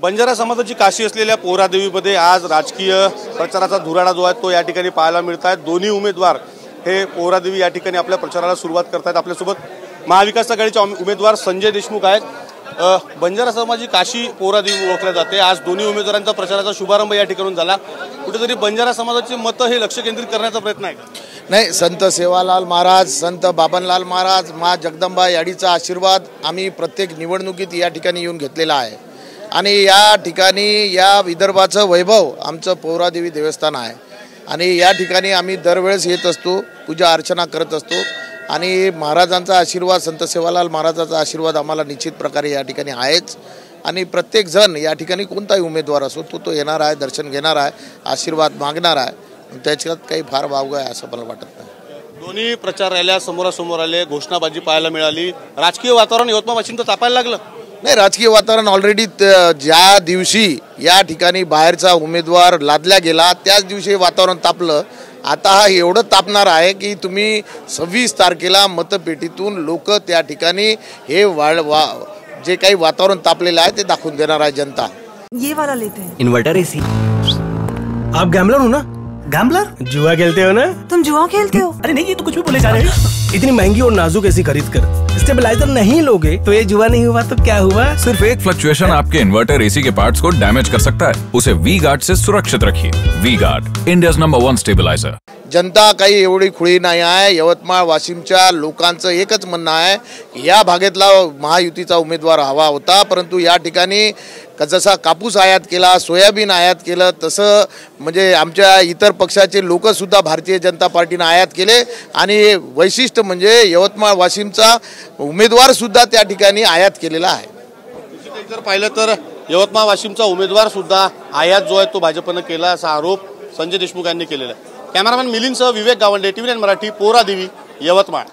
बंजारा समाजाची काशी असलेल्या पोहरादेवीमध्ये आज राजकीय प्रचाराचा धुराडा जो आहे तो या ठिकाणी पाहायला मिळत आहे। दोन्ही उमेदवार हे पोहरादेवी या ठिकाणी आपल्या प्रचाराला सुरुवात करतात। आपल्यासोबत महाविकास आघाडीचे उमेदवार संजय देशमुख आहेत। बंजारा समाजाची काशी पोहरादेवी ओळखल्या जाते। आज दोन्ही उमेदवारांचा प्रचाराचा शुभारंभ या ठिकाणून झाला। कुठेतरी बंजारा समाजाची मतं हे लक्ष केंद्रित करण्याचा प्रयत्न आहे का? नाही, संत सेवालाल महाराज, संत बाबनलाल महाराज, माँ जगदंबा याडीचा आशीर्वाद आम्ही प्रत्येक निवडणुकीत या ठिकाणी येऊन घेतलेला आहे। आणि या ठिकाणी या विदर्भाचं वैभव आमचं पोहरादेवी देवस्थान आहे आणि या ठिकाणी आम्ही दरवेळेस येत असतो, पूजा अर्चना करत असतो आणि महाराजांचा आशीर्वाद, संत सेवालाल महाराजांचा आशीर्वाद आम्हाला निश्चित प्रकारे या ठिकाणी आहेच। आणि प्रत्येक जण या ठिकाणी कोणताही उमेदवार असो तो येणार आहे, दर्शन घेणार आहे, आशीर्वाद मागणार आहे। त्याच्यात काही फार वावग आहे असं मला वाटत नाही। दोन्ही प्रचार रॅल्या समोरासमोर आले, घोषणाबाजी पाहायला मिळाली, राजकीय वातावरण यवतमाळ वाशिमचं तापायला लागलं। नाही, राजकीय वातावरण ऑलरेडी ज्या दिवशी या ठिकाणी बाहेरचा उमेदवार लादला गेला त्याच दिवशी वातावरण तापलं। आता हा एवढं तापणार आहे की तुम्ही 26 तारखेला मतपेटीतून लोक त्या ठिकाणी हे जे काही वातावरण तापलेलं आहे ते दाखवून देणार आहे जनता। ये वाला लेते हैं। Inverter AC. आप गैम्बलर हो ना? गैम्बलर? जुआ खेलते हो ना? तुम जुआ खेलते हो? अरे नहीं, ये तो कुछ भी बोले जा रहे हैं। इतनी महंगी और नाजुक एसी खरीद कर स्टेबलाइजर नहीं लोगे तो ये जुआ नहीं हुआ तो क्या हुआ? सिर्फ एक फ्लक्चुएशन आपके इन्वर्टर एसी के पार्ट्स को डैमेज कर सकता है। उसे वी गार्ड से सुरक्षित रखिए। V Guard, India's number 1 stabiliser. जनता काही एवढी खुळी नाही आहे। यवतमाळ वाशिमच्या लोकांचं एकच म्हणणं आहे, या भागातला महायुतीचा उमेदवार हवा होता, परंतु या ठिकाणी जसा कापूस आयात केला, सोयाबीन आयात केलं, तसं म्हणजे आमच्या इतर पक्षाचे लोकसुद्धा भारतीय जनता पार्टीनं आयात केले आणि वैशिष्ट्य म्हणजे यवतमाळ वाशिमचा उमेदवारसुद्धा त्या ठिकाणी आयात केलेला आहे। जर पाहिलं तर यवतमाळ वाशिमचा उमेदवार सुद्धा आयात जो आहे तो भाजपनं केला असा आरोप संजय देशमुख यांनी केलेला आहे। कॅमेरामॅन मिलिंदसह विवेक गावंडे, TV9 मराठी, पोहरादेवी, यवतमाळ।